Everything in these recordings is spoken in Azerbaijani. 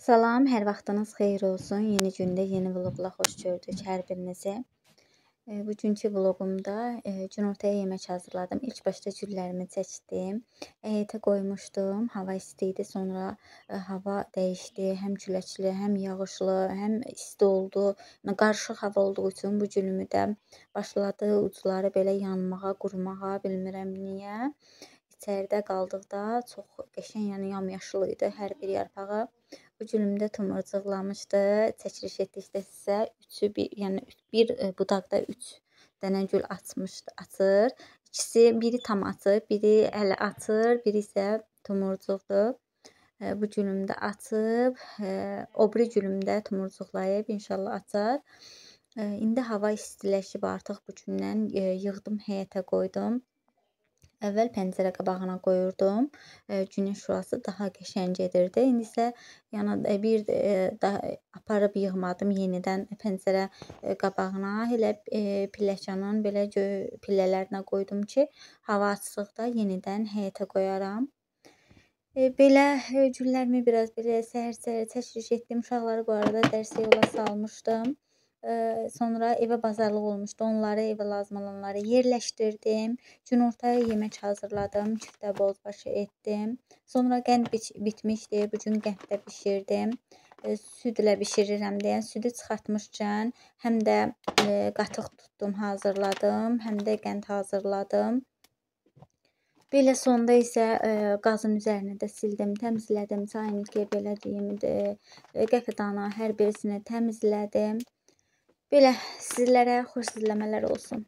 Salam, hər vaxtınız xeyir olsun. Yeni gündə, yeni vloqla xoş gördük hər birinizi. Bugünkü vloqumda günortaya yemək hazırladım. İlk başda güllərimi çəkdim. Həyətə qoymuşdum. Hava isti idi. Sonra hava dəyişdi. Həm küləkli, həm yağışlı, həm isti oldu. Qarışıq hava olduğu üçün bu gülümü də başladı ucları belə yanmağa, qurumağa, bilmirəm niyə. İçəridə qaldıqda çox qəşəng, yəni yamyaşıl idi hər bir yarpağı. Bu gülümdə tumurcuqlamışdı. Çəkiliş etdikdə sizə yəni bir budaqda 3 dənə gül açmışdı, açır. İkisi, biri tam açır, biri hələ açır, biri isə tumurcuqdur. Bu gülümdə açıb, o biri gülümdə tumurcuqlayıb inşallah açar. İndi hava istiləşib artıq bu gündən yığdım, həyətə qoydum. Əvvəl pəncərə qabağına qoyurdum. Günəş şüası daha qəşəng gedirdi. İndi isə yəni bir daha aparıb yığmadım yenidən pəncərə qabağına. Elə pilləkanın belə pillələrinə qoydum ki, hava açdıqda yenidən həyətə qoyaram. Belə güllərimi biraz belə səhər-səhər çəkiliş etdim. Uşaqları bu arada dərsə yola salmışdım. Sonra evə bazarlıq olmuşdu. Onları, evə lazım olanları yerləşdirdim. Günortaya yemək hazırladım. Küftə bozbaşı etdim. Sonra qənd bitmişdi. Bu gün qənd də bişirdim. Südlə bişirirəm deyə südü çıxartmışkən həm də qatıq tutdum, hazırladım. Həm də qənd hazırladım. Belə sonda isə qazın üzərini də sildim, təmizlədim. Çayınki belə deyim, qəfədanı hər birisini təmizlədim. Belə sizlərə xoş izləmələr olsun.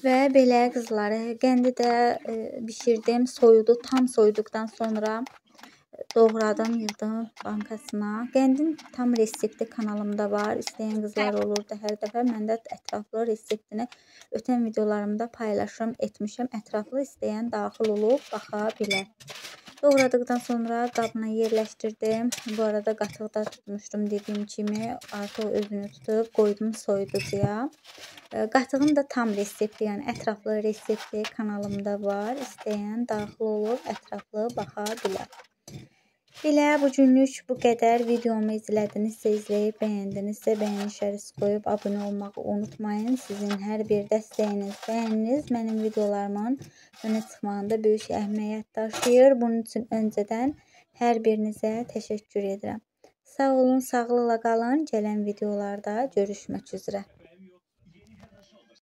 Və belə qızları qəndi də bişirdim, soyudu. Tam soyuduqdan sonra doğradım, yığdım bankasına. Qəndin tam resepti kanalımda var. İstəyən qızlar olurdu hər dəfə. Mən də ətraflı reseptini ötən videolarımda paylaşım etmişəm. Ətraflı istəyən daxil olub baxa bilər. Doğradıqdan sonra qabına yerləşdirdim. Bu arada qatıqda tutmuşdum dediyim kimi. Artıq özünü tutub qoydum soyuducuya. Qatığın da tam resepti, yəni ətraflı resepti kanalımda var. İstəyən daxil olub ətraflı baxa bilər. Belə bu günlük bu qədər. Videomu izlədinizsə, izləyib bəyəndinizsə, bəyən işarəsi qoyub abunə olmağı unutmayın. Sizin hər bir dəstəyiniz, bəyəniniz mənim videolarımın önə çıxmağında böyük əhəmiyyət daşıyır. Bunun üçün öncədən hər birinizə təşəkkür edirəm. Sağ olun, sağlıqla qalın. Gələn videolarda görüşmək üzrə.